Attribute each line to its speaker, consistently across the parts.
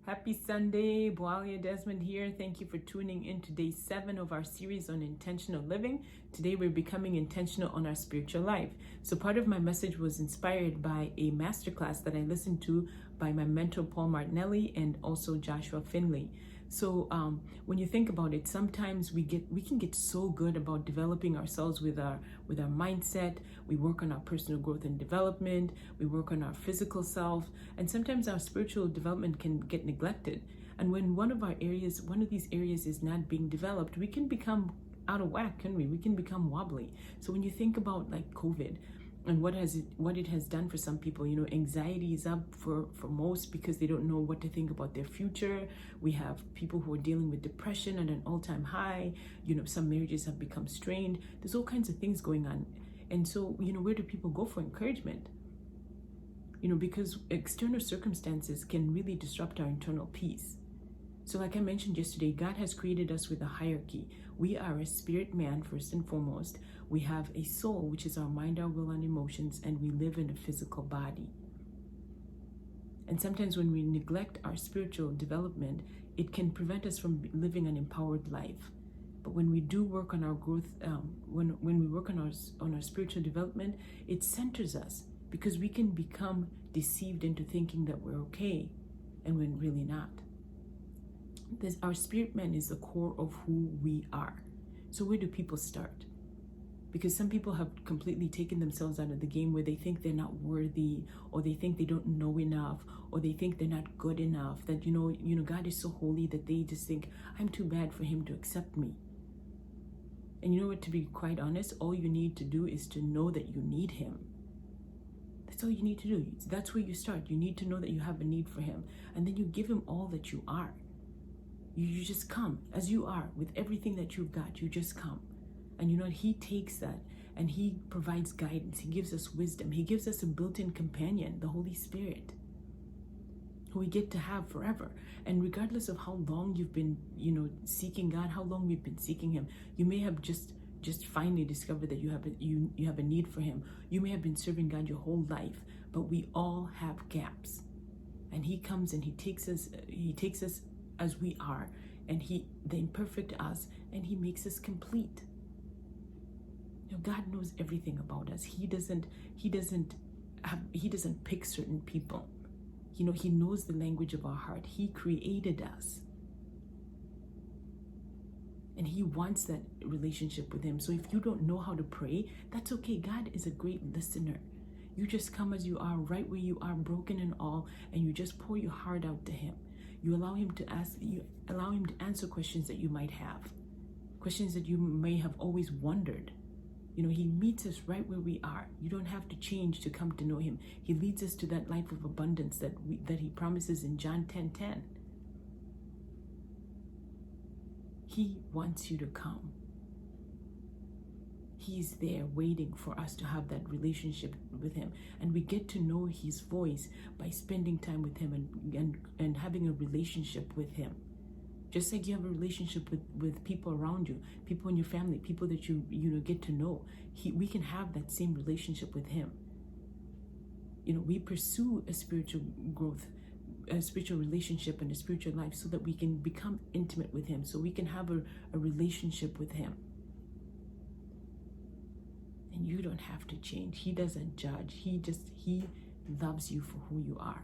Speaker 1: Happy Sunday, Boalia Desmond here. Thank you for tuning in to day 7 of our series on intentional living. Today we're becoming intentional on our spiritual life. So part of my message was inspired by a masterclass that I listened to by my mentor Paul Martinelli and also Joshua Finley. So when you think about it, sometimes we can get so good about developing ourselves with our mindset. We work on our personal growth and development. We work on our physical self, and sometimes our spiritual development can get neglected. And when one of these areas is not being developed, we can become out of whack, can we? We can become wobbly. So when you think about like COVID, and what it has done for some people, anxiety is up for most because they don't know what to think about their future. We have people who are dealing with depression at an all-time high. Some marriages have become strained. There's all kinds of things going on. And so, where do people go for encouragement? Because external circumstances can really disrupt our internal peace. So like I mentioned yesterday, God has created us with a hierarchy. We are a spirit man first and foremost. We have a soul, which is our mind, our will, and emotions, and we live in a physical body. And sometimes when we neglect our spiritual development, it can prevent us from living an empowered life. But when we do work on our growth, when we work on our spiritual development, it centers us, because we can become deceived into thinking that we're okay, and we're really not. Our spirit man is the core of who we are. So where do people start? Because some people have completely taken themselves out of the game, where they think they're not worthy, or they think they don't know enough, or they think they're not good enough, that God is so holy that they just think, I'm too bad for him to accept me. And you know what, to be quite honest, all you need to do is to know that you need him. That's all you need to do. That's where you start. You need to know that you have a need for him, and then you give him all that you are. You just come as you are with everything that you've got. You just come. And he takes that and he provides guidance. He gives us wisdom. He gives us a built-in companion, the Holy Spirit, who we get to have forever. And regardless of how long you've been, seeking God, how long we've been seeking him, you may have just finally discovered that you have a need for him. You may have been serving God your whole life, but we all have gaps. And he comes and he takes us as we are, and the imperfect us, and he makes us complete. God knows everything about us. He doesn't pick certain people. He knows the language of our heart. He created us, and he wants that relationship with him. So if you don't know how to pray, that's okay. God is a great listener. You just come as you are, right where you are, broken and all, and you just pour your heart out to him. You allow him to answer questions that you might have, questions that you may have always wondered. He meets us right where we are. You don't have to change to come to know him. He leads us to that life of abundance that he promises in John 10:10. He wants you to come. He's there waiting for us to have that relationship with him. And we get to know his voice by spending time with him and having a relationship with him. Just like you have a relationship with people around you, people in your family, people that you get to know. We can have that same relationship with him. We pursue a spiritual growth, a spiritual relationship, and a spiritual life so that we can become intimate with him, so we can have a relationship with him. And you don't have to change. He doesn't judge. He loves you for who you are.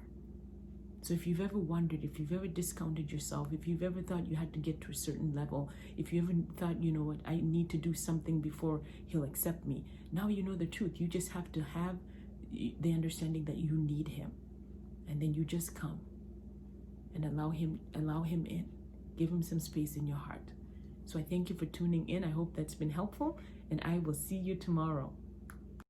Speaker 1: So if you've ever wondered, if you've ever discounted yourself, if you've ever thought you had to get to a certain level, if you ever thought, I need to do something before he'll accept me, now you know the truth. You just have to have the understanding that you need him. And then you just come and allow him in. Give him some space in your heart. So I thank you for tuning in. I hope that's been helpful, and I will see you tomorrow.